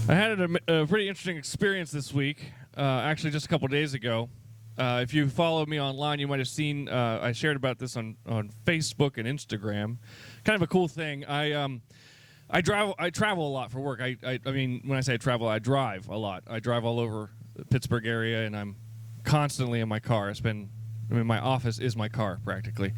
I had a pretty interesting experience this week, actually just a couple days ago. If you follow me online, you might have seen I shared about this on Facebook and Instagram. Kind of a cool thing. I travel a lot for work. I mean, when I say I travel, I drive a lot. I drive all over the Pittsburgh area, and I'm constantly in my car. My office is my car practically.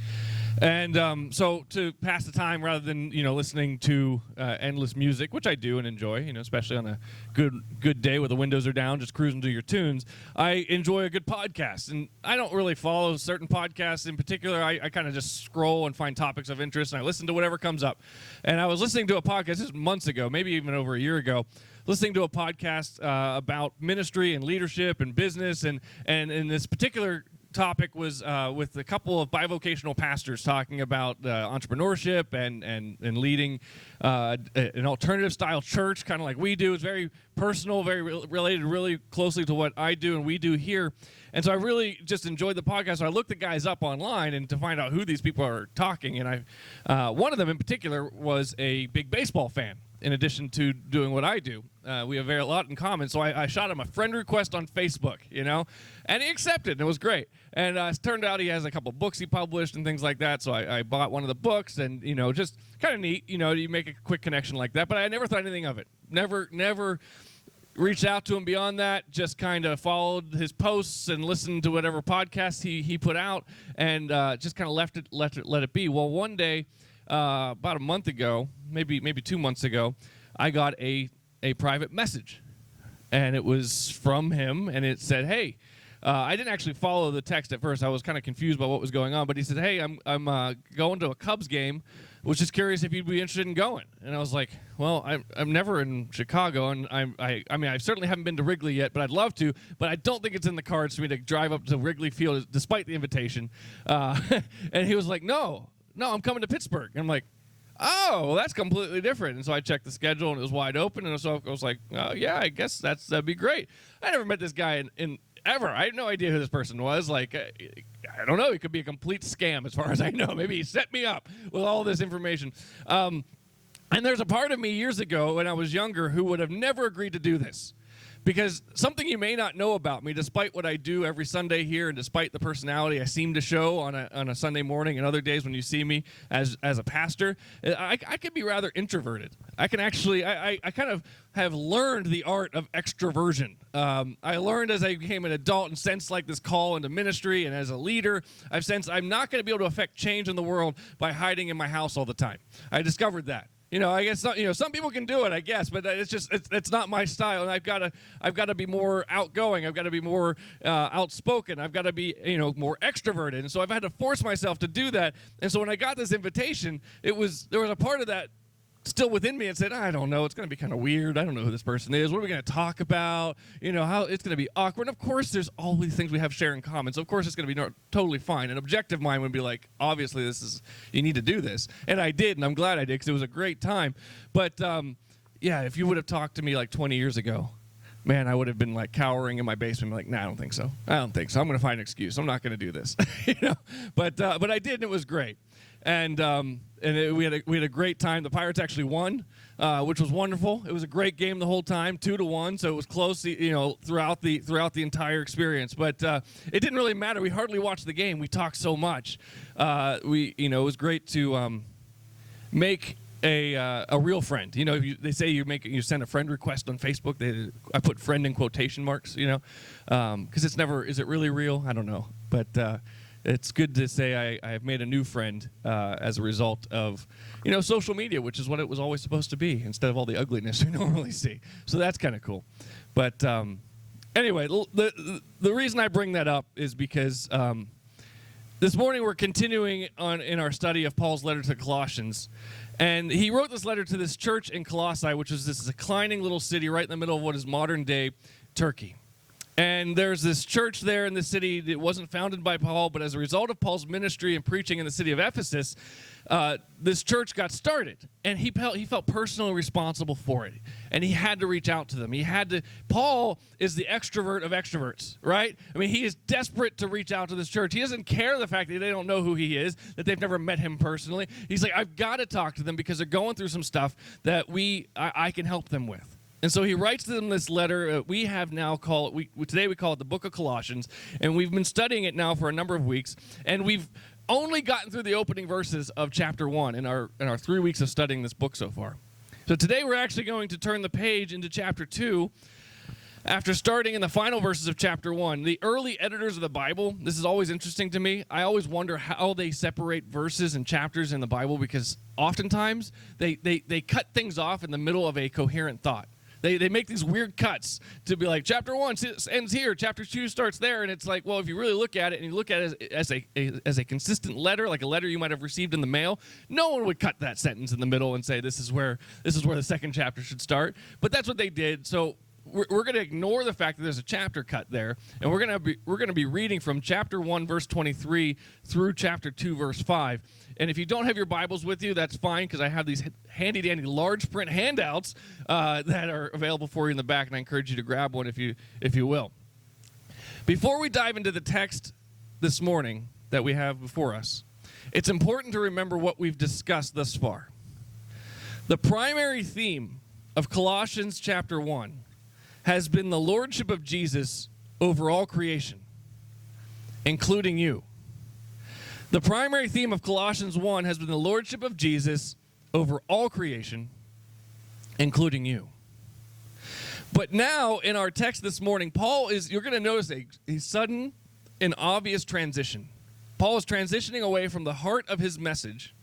And so to pass the time rather than, listening to endless music, which I do and enjoy, especially on a good day where the windows are down, just cruising to your tunes, I enjoy a good podcast. And I don't really follow certain podcasts in particular. I kind of just scroll and find topics of interest, and I listen to whatever comes up. And I was listening to a podcast, this was months ago, maybe even over a year ago, listening to a podcast about ministry and leadership and business. And in this particular topic was with a couple of bivocational pastors talking about entrepreneurship and leading an alternative style church, kind of like we do. It's very personal, very related really closely to what I do and we do here. And so I really just enjoyed the podcast. So I looked the guys up online and to find out who these people are talking. And one of them in particular was a big baseball fan. In addition to doing what I do, we have a lot in common. So I shot him a friend request on Facebook, and he accepted, and it was great. And it turned out he has a couple books he published and things like that. So I bought one of the books, and just kind of neat. You make a quick connection like that. But I never thought anything of it. Never reached out to him beyond that. Just kind of followed his posts and listened to whatever podcasts he put out, and just kind of let it be. Well, one day, about a month ago, maybe 2 months ago, I got a private message, and it was from him, and it said, "Hey," I didn't actually follow the text at first. I was kind of confused by what was going on, but he said, "Hey, I'm going to a Cubs game. Was just curious if you'd be interested in going." And I was like, "Well, I'm never in Chicago, and I mean, I certainly haven't been to Wrigley yet, but I'd love to. But I don't think it's in the cards for me to drive up to Wrigley Field despite the invitation." And he was like, "No, I'm coming to Pittsburgh." And I'm like, "Oh, well, that's completely different." And so I checked the schedule, and it was wide open. And so I was like, "Oh, yeah, I guess that'd be great." I never met this guy in ever. I had no idea who this person was. Like, I don't know. He could be a complete scam as far as I know. Maybe he set me up with all this information. And there's a part of me years ago when I was younger who would have never agreed to do this. Because something you may not know about me, despite what I do every Sunday here, and despite the personality I seem to show on a Sunday morning and other days when you see me as a pastor, I can be rather introverted. I can actually, I kind of have learned the art of extroversion. I learned as I became an adult and sensed like this call into ministry, and as a leader, I've sensed I'm not going to be able to affect change in the world by hiding in my house all the time. I discovered that. I guess some people can do it, I guess, but it's not my style, and I've got to be more outgoing. I've got to be more outspoken. I've got to be more extroverted, and so I've had to force myself to do that. And so when I got this invitation, there was a part of that still within me and said, "I don't know, it's going to be kind of weird. I don't know who this person is. What are we going to talk about? How it's going to be awkward." And of course, there's all these things we have share in common. So of course, it's going to be totally fine. An objective mind would be like, obviously, you need to do this. And I did, and I'm glad I did because it was a great time. But yeah, if you would have talked to me like 20 years ago, man, I would have been like cowering in my basement, like, "Nah, I don't think so. I'm going to find an excuse. I'm not going to do this." But I did, and it was great. And we had a great time. The Pirates actually won, which was wonderful. It was a great game the whole time, 2-1. So it was close, throughout the entire experience. But it didn't really matter. We hardly watched the game. We talked so much. It was great to make a real friend. They say you send a friend request on Facebook. I put friend in quotation marks. Because it's never, is it really real? I don't know, but. It's good to say I have made a new friend as a result of, social media, which is what it was always supposed to be, instead of all the ugliness we normally see. So that's kind of cool. But anyway, the reason I bring that up is because this morning we're continuing in our study of Paul's letter to Colossians. And he wrote this letter to this church in Colossae, which is this declining little city right in the middle of what is modern-day Turkey. And there's this church there in the city that wasn't founded by Paul, but as a result of Paul's ministry and preaching in the city of Ephesus, this church got started. And he felt personally responsible for it. And he had to reach out to them. Paul is the extrovert of extroverts, right? I mean, he is desperate to reach out to this church. He doesn't care the fact that they don't know who he is, that they've never met him personally. He's like, I've got to talk to them because they're going through some stuff that I can help them with. And so he writes them this letter. We have now today we call it the Book of Colossians, and we've been studying it now for a number of weeks, and we've only gotten through the opening verses of chapter 1 in our 3 weeks of studying this book so far. So today we're actually going to turn the page into chapter 2 after starting in the final verses of chapter 1. The early editors of the Bible, this is always interesting to me. I always wonder how they separate verses and chapters in the Bible, because oftentimes they cut things off in the middle of a coherent thought. They make these weird cuts to be like, chapter 1 ends here, chapter 2 starts there, and it's like, well, if you really look at it, and you look at it as a consistent letter, like a letter you might have received in the mail, no one would cut that sentence in the middle and say this is where the second chapter should start. But that's what they did. So we're going to ignore the fact that there's a chapter cut there, and we're going to be reading from chapter 1 verse 23 through chapter 2 verse 5. And if you don't have your Bibles with you, that's fine, because I have these handy dandy large print handouts that are available for you in the back, and I encourage you to grab one if you will. Before we dive into the text this morning that we have before us, it's important to remember what we've discussed thus far. The primary theme of Colossians chapter 1 has been the lordship of Jesus over all creation, including you. The primary theme of Colossians 1 has been the lordship of Jesus over all creation, including you. But now, in our text this morning, you're going to notice a sudden and obvious transition. Paul is transitioning away from the heart of his message,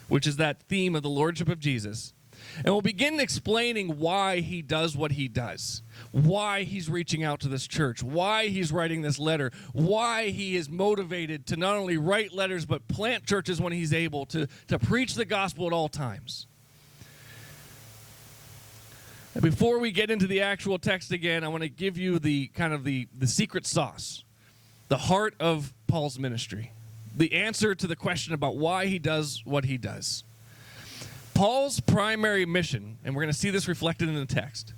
which is that theme of the lordship of Jesus. And we'll begin explaining why he does what he does, why he's reaching out to this church, why he's writing this letter, why he is motivated to not only write letters but plant churches when he's able, to preach the gospel at all times. And before we get into the actual text again, I want to give you the secret sauce, the heart of Paul's ministry, the answer to the question about why he does what he does. Paul's primary mission, and we're going to see this reflected in the text,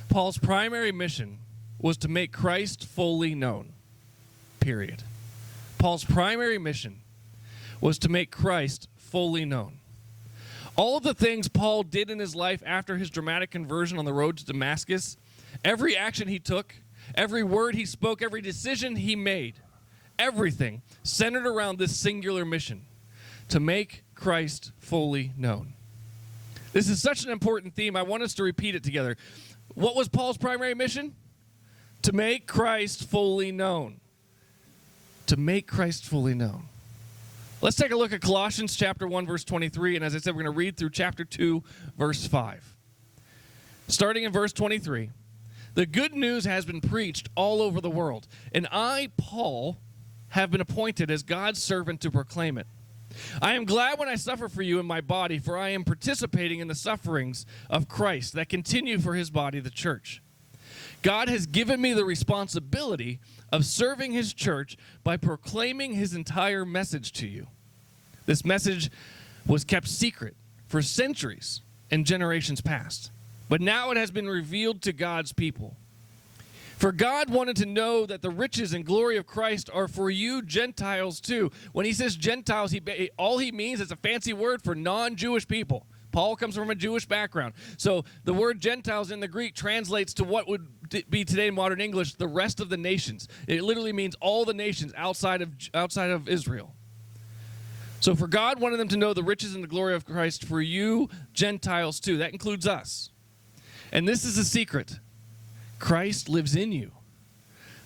Paul's primary mission was to make Christ fully known, period. Paul's primary mission was to make Christ fully known. All of the things Paul did in his life after his dramatic conversion on the road to Damascus, every action he took, every word he spoke, every decision he made, everything centered around this singular mission, to make Christ fully known. This is such an important theme. I want us to repeat it together. What was Paul's primary mission? To make Christ fully known. To make Christ fully known. Let's take a look at Colossians chapter 1, verse 23. And as I said, we're going to read through chapter 2, verse 5. Starting in verse 23. The good news has been preached all over the world, and I, Paul, have been appointed as God's servant to proclaim it. I am glad when I suffer for you in my body, for I am participating in the sufferings of Christ that continue for his body, the church. God has given me the responsibility of serving his church by proclaiming his entire message to you. This message was kept secret for centuries and generations past, but now it has been revealed to God's people. For God wanted to know that the riches and glory of Christ are for you Gentiles too. When he says Gentiles, all he means is a fancy word for non-Jewish people. Paul comes from a Jewish background. So the word Gentiles in the Greek translates to what would be today in modern English, the rest of the nations. It literally means all the nations outside of Israel. So for God wanted them to know the riches and the glory of Christ for you Gentiles too. That includes us. And this is a secret. Christ lives in you.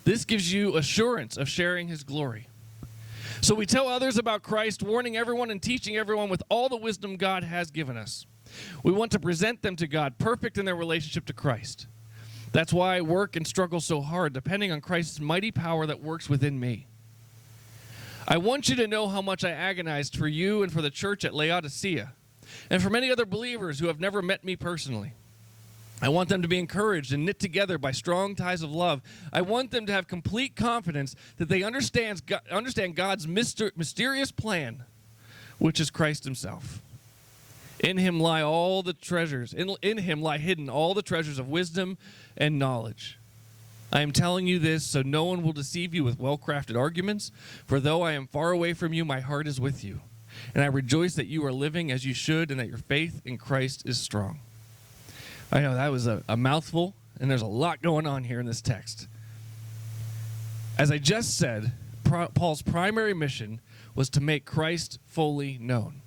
This gives you assurance of sharing his glory. So we tell others about Christ, warning everyone and teaching everyone with all the wisdom God has given us. We want to present them to God, perfect in their relationship to Christ. That's why I work and struggle so hard, depending on Christ's mighty power that works within me. I want you to know how much I agonized for you and for the church at Laodicea, and for many other believers who have never met me personally. I want them to be encouraged and knit together by strong ties of love. I want them to have complete confidence that they understand God's mysterious plan, which is Christ himself. In him lie all the treasures. In him lie hidden all the treasures of wisdom and knowledge. I am telling you this so no one will deceive you with well-crafted arguments, for though I am far away from you, my heart is with you. And I rejoice that you are living as you should and that your faith in Christ is strong. I know that was a mouthful, and there's a lot going on here in this text. As I just said, Paul's primary mission was to make Christ fully known.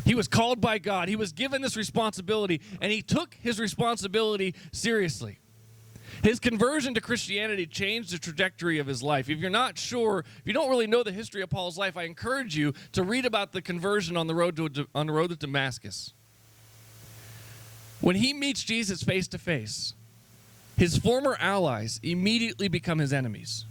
He was called by God. He was given this responsibility, and he took his responsibility seriously. His conversion to Christianity changed the trajectory of his life. If you're not sure, if you don't really know the history of Paul's life, I encourage you to read about the conversion on the road to Damascus. When he meets Jesus face to face, his former allies immediately become his enemies.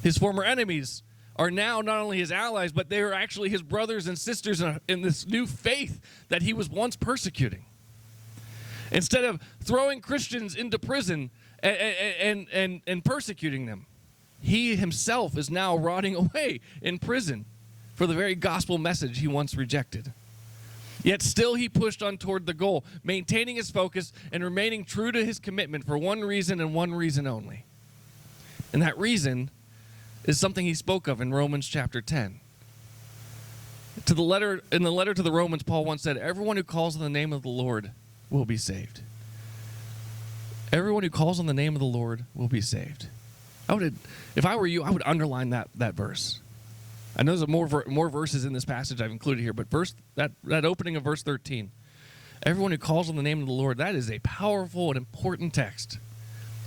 His former enemies are now not only his allies, but they are actually his brothers and sisters in this new faith that he was once persecuting. Instead of throwing Christians into prison and persecuting them, he himself is now rotting away in prison for the very gospel message he once rejected. Yet still he pushed on toward the goal, maintaining his focus and remaining true to his commitment for one reason and one reason only. And that reason is something he spoke of in Romans chapter 10. In the letter to the Romans, Paul once said, "Everyone who calls on the name of the Lord will be saved." Everyone who calls on the name of the Lord will be saved. If I were you, I would underline that verse. I know there's more verses in this passage I've included here, but that opening of verse 13, everyone who calls on the name of the Lord, that is a powerful and important text.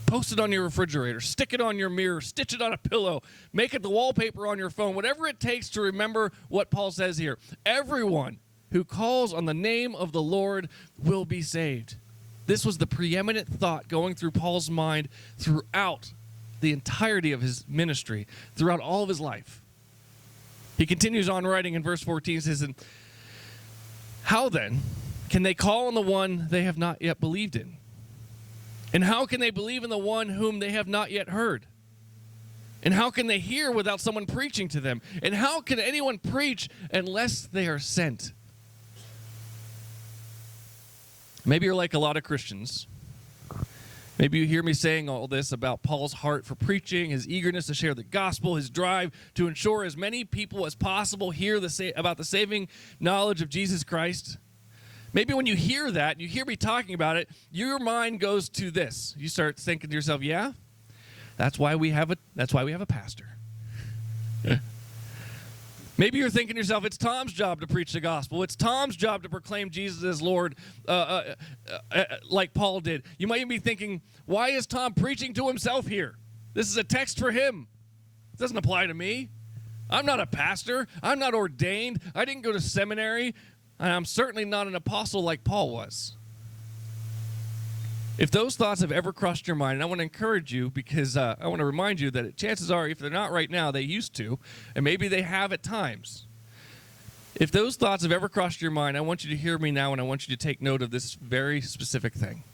Post it on your refrigerator, stick it on your mirror, stitch it on a pillow, make it the wallpaper on your phone, whatever it takes to remember what Paul says here. Everyone who calls on the name of the Lord will be saved. This was the preeminent thought going through Paul's mind throughout the entirety of his ministry, throughout all of his life. He continues on writing in verse 14, says, "How then can they call on the one they have not yet believed in? And how can they believe in the one whom they have not yet heard? And how can they hear without someone preaching to them? And how can anyone preach unless they are sent?" Maybe you're like a lot of Christians. Maybe you hear me saying all this about Paul's heart for preaching, his eagerness to share the gospel, his drive to ensure as many people as possible hear about the saving knowledge of Jesus Christ. Maybe when you hear that, you hear me talking about it, your mind goes to this. You start thinking to yourself, yeah, that's why we have a pastor. Maybe you're thinking to yourself, it's Tom's job to preach the gospel. It's Tom's job to proclaim Jesus as Lord, like Paul did. You might even be thinking, why is Tom preaching to himself here? This is a text for him. It doesn't apply to me. I'm not a pastor. I'm not ordained. I didn't go to seminary. And I'm certainly not an apostle like Paul was. If those thoughts have ever crossed your mind, and I want to encourage you because I want to remind you that chances are, if they're not right now, they used to, and maybe they have at times. If those thoughts have ever crossed your mind, I want you to hear me now, and I want you to take note of this very specific thing.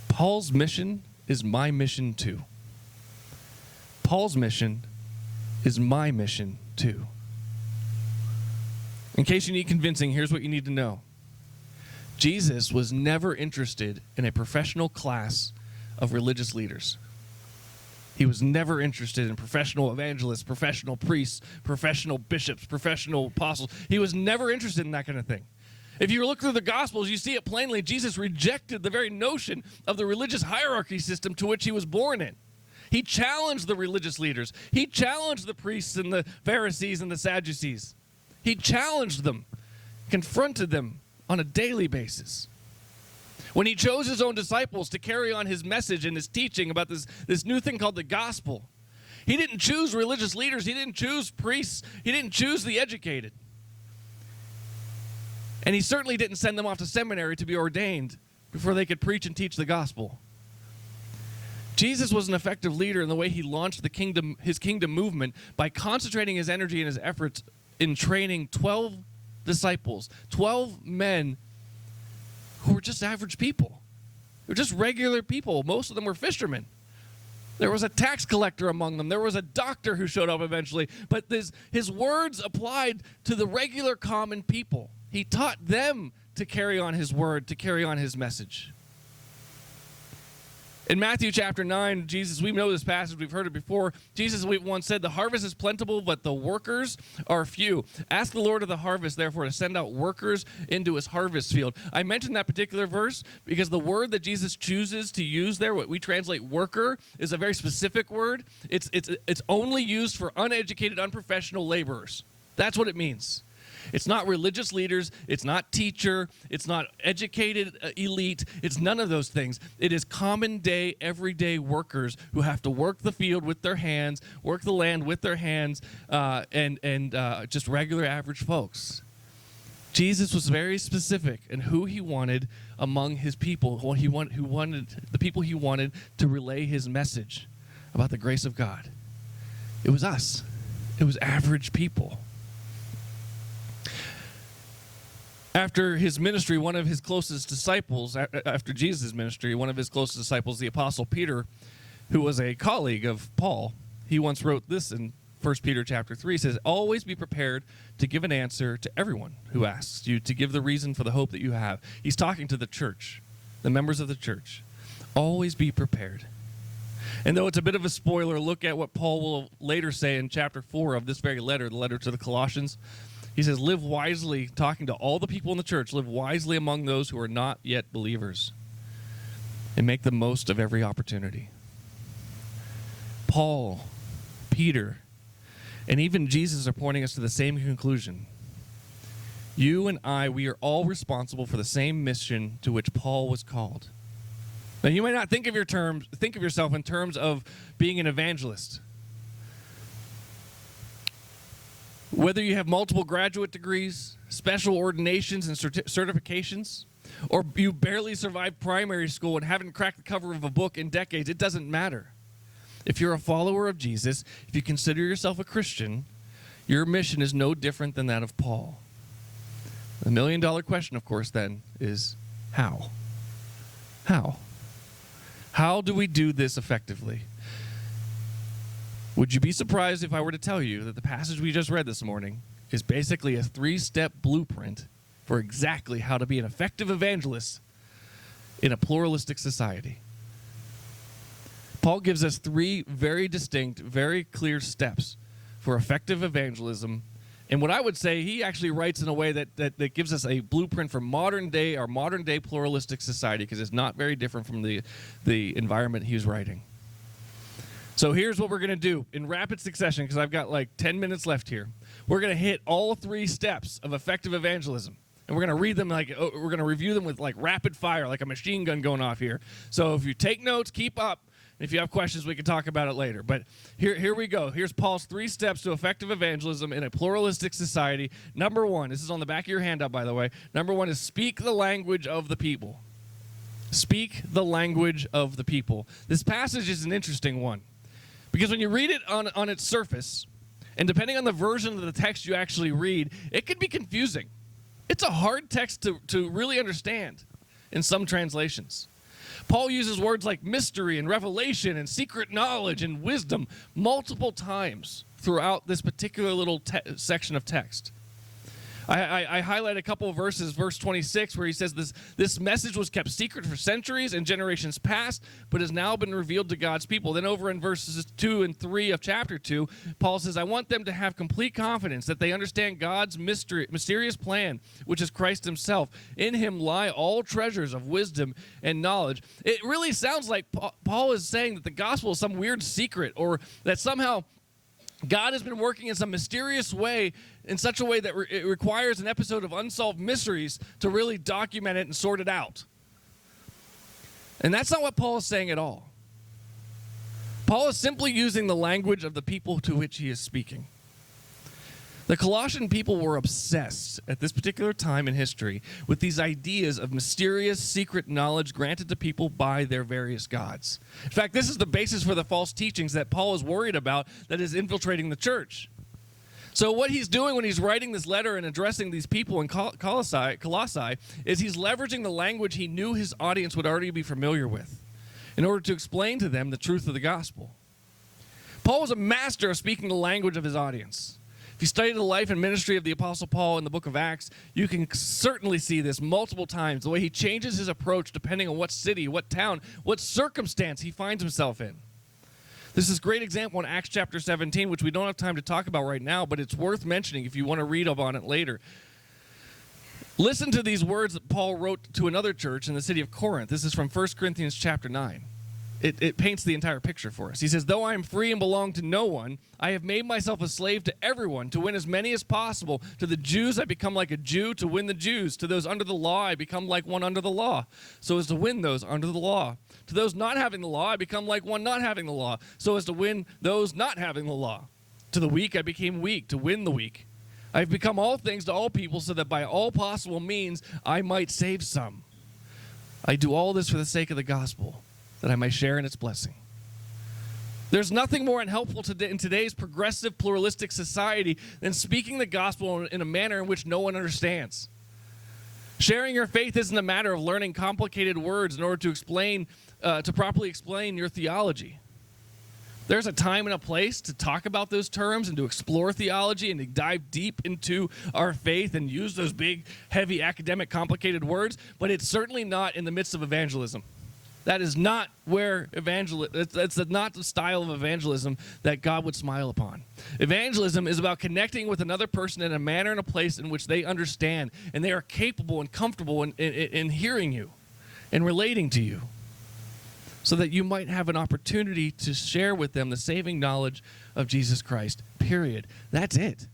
Paul's mission is my mission too. Paul's mission is my mission too. In case you need convincing, here's what you need to know. Jesus was never interested in a professional class of religious leaders. He was never interested in professional evangelists, professional priests, professional bishops, professional apostles. He was never interested in that kind of thing. If you look through the Gospels, you see it plainly. Jesus rejected the very notion of the religious hierarchy system to which he was born in. He challenged the religious leaders. He challenged the priests and the Pharisees and the Sadducees. He challenged them, confronted them on a daily basis. When he chose his own disciples to carry on his message and his teaching about this new thing called the gospel, he didn't choose religious leaders. He didn't choose priests. He didn't choose the educated. And he certainly didn't send them off to seminary to be ordained before they could preach and teach the gospel. Jesus was an effective leader in the way he launched his kingdom movement by concentrating his energy and his efforts in training 12 disciples, 12 men who were just average people. They were just regular people. Most of them were fishermen. There was a tax collector among them. There was a doctor who showed up eventually. But his words applied to the regular common people. He taught them to carry on his word, to carry on his message. In Matthew chapter 9, Jesus, we know this passage, we've heard it before. Jesus once said, the harvest is plentiful, but the workers are few. Ask the Lord of the harvest, therefore, to send out workers into his harvest field. I mentioned that particular verse because the word that Jesus chooses to use there, what we translate worker, is a very specific word. It's only used for uneducated, unprofessional laborers. That's what it means. It's not religious leaders. It's not teacher. It's not educated elite. It's none of those things. It is common day, everyday workers who have to work the field with their hands, work the land with their hands, and just regular average folks. Jesus was very specific in who he wanted among his people, the people he wanted to relay his message about the grace of God. It was us. It was average people. After his ministry, one of his closest disciples, after Jesus' ministry, one of his closest disciples, the Apostle Peter, who was a colleague of Paul, he once wrote this in 1 Peter chapter 3. He says, always be prepared to give an answer to everyone who asks you to give the reason for the hope that you have. He's talking to the church, the members of the church. Always be prepared. And though it's a bit of a spoiler, look at what Paul will later say in chapter 4 of this very letter, the letter to the Colossians. He says, live wisely, talking to all the people in the church, live wisely among those who are not yet believers, and make the most of every opportunity. Paul, Peter, and even Jesus are pointing us to the same conclusion. You and I, we are all responsible for the same mission to which Paul was called. Now, you might not think of yourself in terms of being an evangelist. Whether you have multiple graduate degrees, special ordinations, and certifications, or you barely survived primary school and haven't cracked the cover of a book in decades, it doesn't matter. If you're a follower of Jesus, if you consider yourself a Christian, your mission is no different than that of Paul. The million-dollar question, of course, then, is how? How? How do we do this effectively? Would you be surprised if I were to tell you that the passage we just read this morning is basically a 3-step blueprint for exactly how to be an effective evangelist in a pluralistic society? Paul gives us 3 very distinct, very clear steps for effective evangelism. And what I would say, he actually writes in a way that gives us a blueprint for our modern day pluralistic society, because it's not very different from the environment he was writing. So here's what we're going to do in rapid succession, because I've got like 10 minutes left here. We're going to hit all 3 steps of effective evangelism. And we're going to read them we're going to review them with like rapid fire, like a machine gun going off here. So if you take notes, keep up. If you have questions, we can talk about it later. But here we go. Here's Paul's 3 steps to effective evangelism in a pluralistic society. Number 1, this is on the back of your handout, by the way. Number 1 is speak the language of the people. Speak the language of the people. This passage is an interesting one, because when you read it on its surface, and depending on the version of the text you actually read, it can be confusing. It's a hard text to really understand in some translations. Paul uses words like mystery and revelation and secret knowledge and wisdom multiple times throughout this particular little section of text. I highlight a couple of verses, verse 26, where he says this message was kept secret for centuries and generations past, but has now been revealed to God's people. Then over in verses 2 and 3 of chapter 2, Paul says, I want them to have complete confidence that they understand God's mysterious plan, which is Christ himself. In him lie all treasures of wisdom and knowledge. It really sounds like Paul is saying that the gospel is some weird secret, or that somehow God has been working in some mysterious way, in such a way that it requires an episode of Unsolved Mysteries to really document it and sort it out. And that's not what Paul is saying at all. Paul is simply using the language of the people to which he is speaking. The Colossian people were obsessed at this particular time in history with these ideas of mysterious, secret knowledge granted to people by their various gods. In fact, this is the basis for the false teachings that Paul is worried about that is infiltrating the church. So what he's doing when he's writing this letter and addressing these people in Colossae is he's leveraging the language he knew his audience would already be familiar with in order to explain to them the truth of the gospel. Paul was a master of speaking the language of his audience. If you study the life and ministry of the Apostle Paul in the book of Acts, you can certainly see this multiple times, the way he changes his approach depending on what city, what town, what circumstance he finds himself in. This is a great example in Acts chapter 17, which we don't have time to talk about right now, but it's worth mentioning if you want to read up on it later. Listen to these words that Paul wrote to another church in the city of Corinth. This is from 1 Corinthians chapter 9. It paints the entire picture for us. He says, though I am free and belong to no one, I have made myself a slave to everyone to win as many as possible. To the Jews, I become like a Jew to win the Jews. To those under the law, I become like one under the law, so as to win those under the law. To those not having the law, I become like one not having the law, so as to win those not having the law. To the weak, I became weak to win the weak. I have become all things to all people so that by all possible means I might save some. I do all this for the sake of the gospel, that I may share in its blessing. There's nothing more unhelpful in today's progressive, pluralistic society than speaking the gospel in a manner in which no one understands. Sharing your faith isn't a matter of learning complicated words in order to properly explain your theology. There's a time and a place to talk about those terms and to explore theology and to dive deep into our faith and use those big, heavy, academic, complicated words, but it's certainly not in the midst of evangelism. That is not that's not the style of evangelism that God would smile upon. Evangelism is about connecting with another person in a manner and a place in which they understand and they are capable and comfortable in hearing you and relating to you, so that you might have an opportunity to share with them the saving knowledge of Jesus Christ, period. That's it.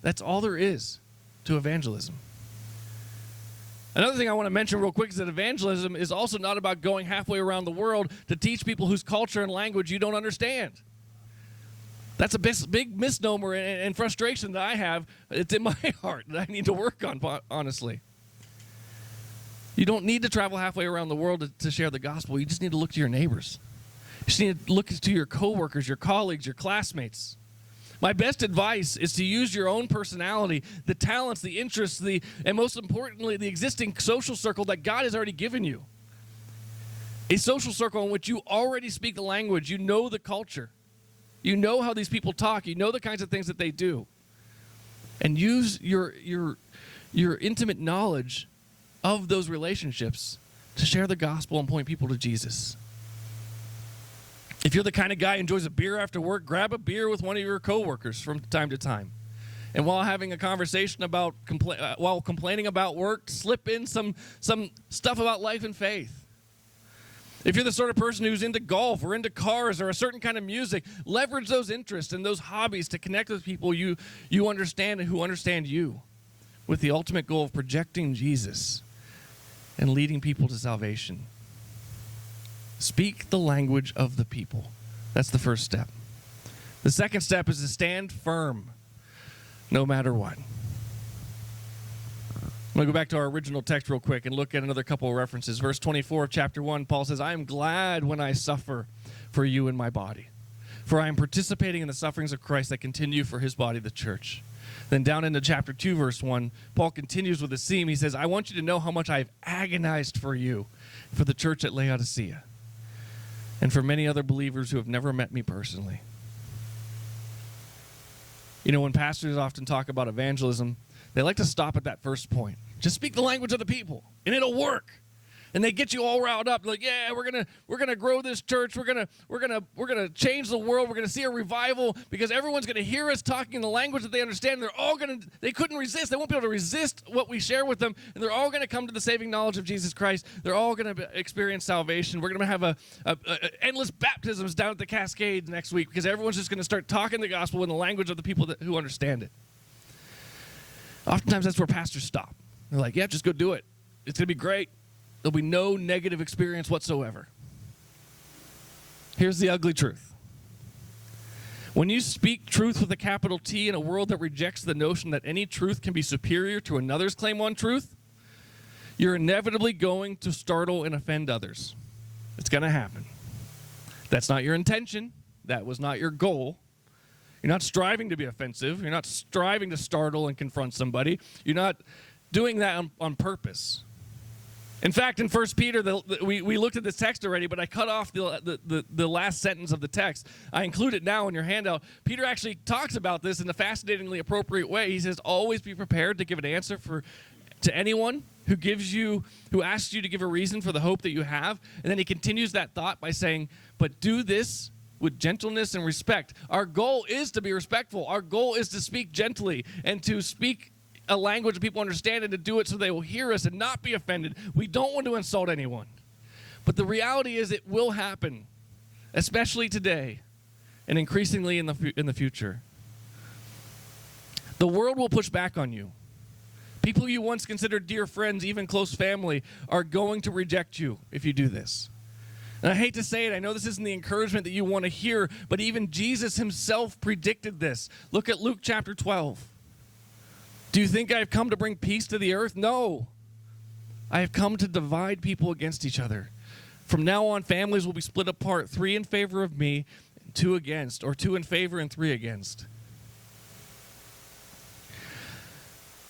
That's all there is to evangelism. Another thing I want to mention real quick is that evangelism is also not about going halfway around the world to teach people whose culture and language you don't understand. That's a big misnomer and frustration that I have. It's in my heart that I need to work on, honestly. You don't need to travel halfway around the world to share the gospel. You just need to look to your neighbors. You just need to look to your coworkers, your colleagues, your classmates. My best advice is to use your own personality, the talents, the interests, and most importantly, the existing social circle that God has already given you. A social circle in which you already speak the language, you know the culture, you know how these people talk, you know the kinds of things that they do. And use your intimate knowledge of those relationships to share the gospel and point people to Jesus. If you're the kind of guy who enjoys a beer after work, grab a beer with one of your coworkers from time to time. And while having a conversation about while complaining about work, slip in some stuff about life and faith. If you're the sort of person who's into golf or into cars or a certain kind of music, leverage those interests and those hobbies to connect with people you understand and who understand you, with the ultimate goal of projecting Jesus and leading people to salvation. Speak the language of the people. That's the first step. The second step is to stand firm no matter what. I'm going to go back to our original text real quick and look at another couple of references. Verse 24 of chapter 1, Paul says, I am glad when I suffer for you in my body, for I am participating in the sufferings of Christ that continue for his body, the church. Then down into chapter 2, verse 1, Paul continues with the theme. He says, I want you to know how much I have agonized for you, for the church at Laodicea, and for many other believers who have never met me personally. You know, when pastors often talk about evangelism, they like to stop at that first point. Just speak the language of the people, and it'll work. And they get you all riled up, like, yeah, we're gonna grow this church. We're gonna change the world. We're gonna see a revival because everyone's gonna hear us talking in the language that they understand. They couldn't resist. They won't be able to resist what we share with them, and they're all gonna come to the saving knowledge of Jesus Christ. They're all gonna experience salvation. We're gonna have endless baptisms down at the Cascades next week because everyone's just gonna start talking the gospel in the language of the people who understand it. Oftentimes that's where pastors stop. They're like, yeah, just go do it. It's gonna be great. There'll be no negative experience whatsoever. Here's the ugly truth. When you speak truth with a capital T in a world that rejects the notion that any truth can be superior to another's claim on truth, you're inevitably going to startle and offend others. It's going to happen. That's not your intention. That was not your goal. You're not striving to be offensive. You're not striving to startle and confront somebody. You're not doing that on purpose. In fact, in 1 Peter, we looked at this text already, but I cut off the last sentence of the text. I include it now in your handout. Peter actually talks about this in a fascinatingly appropriate way. He says, always be prepared to give an answer to anyone who asks you to give a reason for the hope that you have. And then he continues that thought by saying, but do this with gentleness and respect. Our goal is to be respectful. Our goal is to speak gently and to speak a language that people understand and to do it so they will hear us and not be offended. We don't want to insult anyone. But the reality is it will happen, especially today and increasingly in the future. The world will push back on you. People you once considered dear friends, even close family, are going to reject you if you do this. And I hate to say it, I know this isn't the encouragement that you want to hear, but even Jesus himself predicted this. Look at Luke chapter 12. Do you think I have come to bring peace to the earth? No. I have come to divide people against each other. From now on, families will be split apart, 3 in favor of me, 2 against, or 2 in favor and 3 against.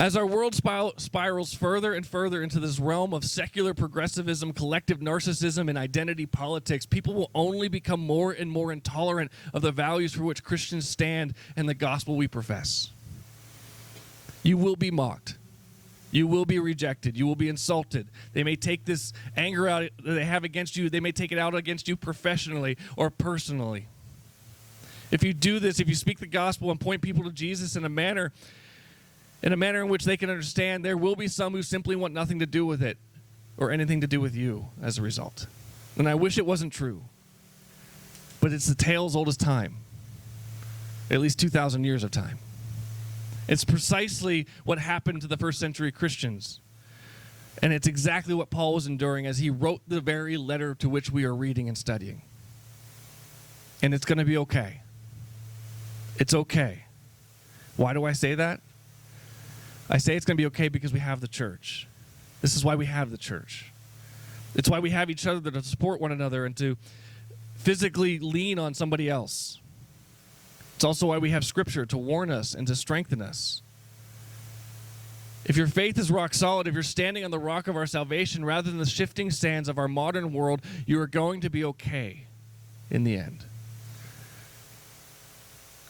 As our world spirals further and further into this realm of secular progressivism, collective narcissism, and identity politics, people will only become more and more intolerant of the values for which Christians stand and the gospel we profess. You will be mocked. You will be rejected. You will be insulted. They may take this anger out that they have against you, they may take it out against you professionally or personally. If you do this, if you speak the gospel and point people to Jesus in a manner in which they can understand, there will be some who simply want nothing to do with it or anything to do with you as a result. And I wish it wasn't true. But it's the tale as old as time. At least 2,000 years of time. It's precisely what happened to the first century Christians. And it's exactly what Paul was enduring as he wrote the very letter to which we are reading and studying. And it's going to be okay. It's okay. Why do I say that? I say it's going to be okay because we have the church. This is why we have the church. It's why we have each other to support one another and to physically lean on somebody else. It's also why we have Scripture to warn us and to strengthen us. If your faith is rock solid, if you're standing on the rock of our salvation rather than the shifting sands of our modern world, you are going to be okay in the end.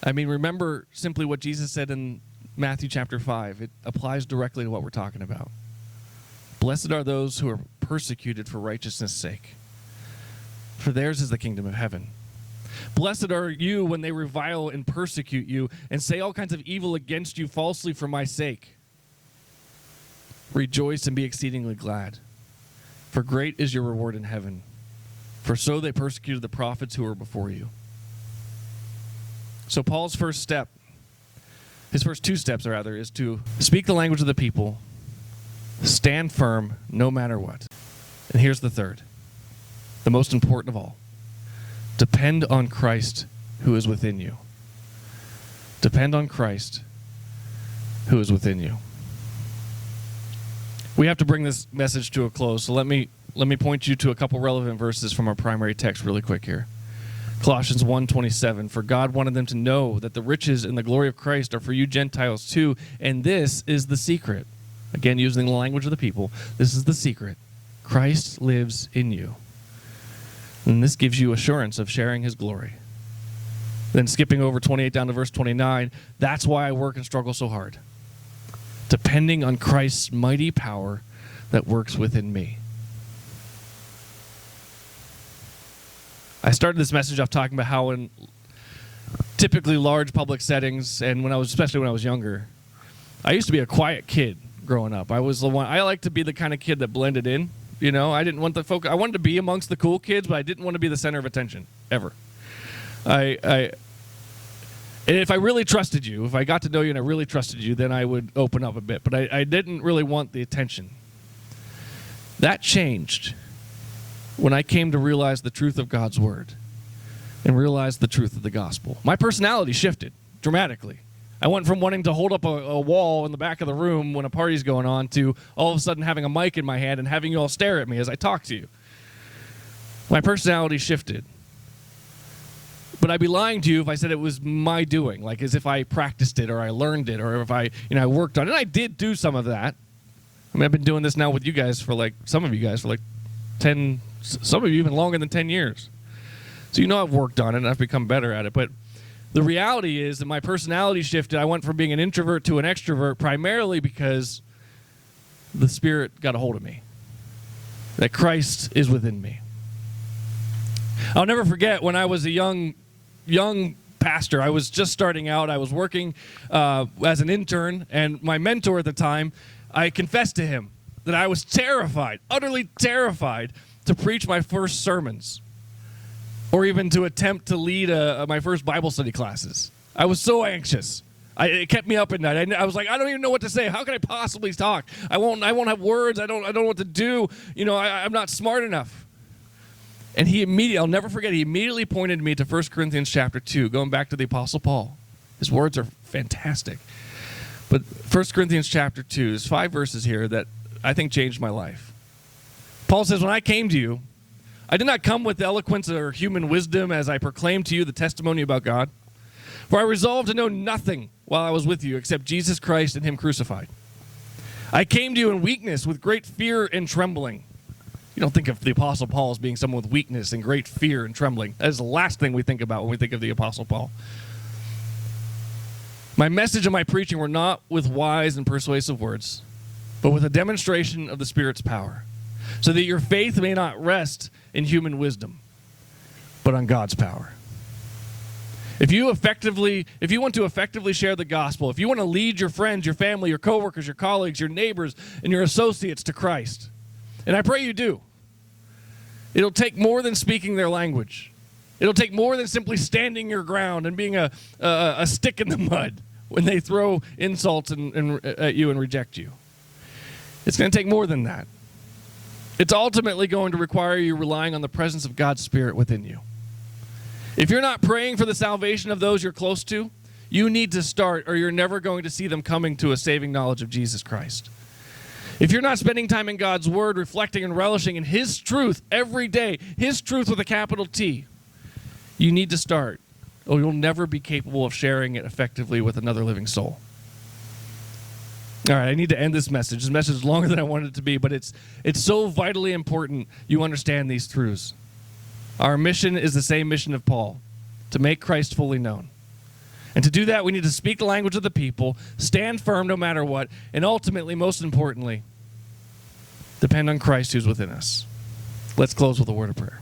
I mean, remember simply what Jesus said in Matthew chapter 5. It applies directly to what we're talking about. Blessed are those who are persecuted for righteousness' sake, for theirs is the kingdom of heaven. Blessed are you when they revile and persecute you and say all kinds of evil against you falsely for my sake. Rejoice and be exceedingly glad, for great is your reward in heaven. For so they persecuted the prophets who were before you. So Paul's first step, his first 2 steps rather, is to speak the language of the people, stand firm no matter what. And here's the third, the most important of all. Depend on Christ who is within you. Depend on Christ who is within you. We have to bring this message to a close, so let me point you to a couple relevant verses from our primary text really quick here. Colossians 1:27, for God wanted them to know that the riches and the glory of Christ are for you Gentiles too, and this is the secret. Again, using the language of the people, this is the secret. Christ lives in you. And this gives you assurance of sharing his glory. Then skipping over 28 down to verse 29, that's why I work and struggle so hard. Depending on Christ's mighty power that works within me. I started this message off talking about how in typically large public settings, and especially when I was younger, I used to be a quiet kid growing up. I liked to be the kind of kid that blended in. You know, I didn't want the focus. I wanted to be amongst the cool kids, but I didn't want to be the center of attention ever. And if I really trusted you, if I got to know you and I really trusted you, then I would open up a bit. But I didn't really want the attention. That changed when I came to realize the truth of God's word and realize the truth of the gospel. My personality shifted dramatically. I went from wanting to hold up a wall in the back of the room when a party's going on to all of a sudden having a mic in my hand and having you all stare at me as I talk to you. My personality shifted. But I'd be lying to you if I said it was my doing, like as if I practiced it or I learned it or if I worked on it. And I did do some of that. I mean, I've been doing this now with you guys for some of you guys for 10, some of you even longer than 10 years. So I've worked on it and I've become better at it. But the reality is that my personality shifted. I went from being an introvert to an extrovert primarily because the Spirit got a hold of me, that Christ is within me. I'll never forget when I was a young pastor. I was just starting out. I was working as an intern, and my mentor at the time, I confessed to him that I was terrified, utterly terrified, to preach my first sermons or even to attempt to lead my first Bible study classes. I was so anxious. It kept me up at night. I was like, I don't even know what to say. How can I possibly talk? I won't have words. I don't know what to do. I'm not smart enough. And I'll never forget, he immediately pointed me to 1 Corinthians chapter 2, going back to the Apostle Paul. His words are fantastic. But 1 Corinthians chapter 2, there's 5 verses here that I think changed my life. Paul says, when I came to you, I did not come with eloquence or human wisdom as I proclaimed to you the testimony about God. For I resolved to know nothing while I was with you except Jesus Christ and him crucified. I came to you in weakness with great fear and trembling. You don't think of the Apostle Paul as being someone with weakness and great fear and trembling. That is the last thing we think about when we think of the Apostle Paul. My message and my preaching were not with wise and persuasive words, but with a demonstration of the Spirit's power, so that your faith may not rest in human wisdom, but on God's power. If you want to effectively share the gospel, if you want to lead your friends, your family, your coworkers, your colleagues, your neighbors, and your associates to Christ, and I pray you do, it'll take more than speaking their language. It'll take more than simply standing your ground and being a stick in the mud when they throw insults at you and reject you. It's going to take more than that. It's ultimately going to require you relying on the presence of God's Spirit within you. If you're not praying for the salvation of those you're close to, you need to start, or you're never going to see them coming to a saving knowledge of Jesus Christ. If you're not spending time in God's Word, reflecting and relishing in His truth every day, His truth with a capital T, you need to start, or you'll never be capable of sharing it effectively with another living soul. All right, I need to end this message. This message is longer than I wanted it to be, but it's so vitally important you understand these truths. Our mission is the same mission of Paul, to make Christ fully known. And to do that, we need to speak the language of the people, stand firm no matter what, and ultimately, most importantly, depend on Christ who's within us. Let's close with a word of prayer.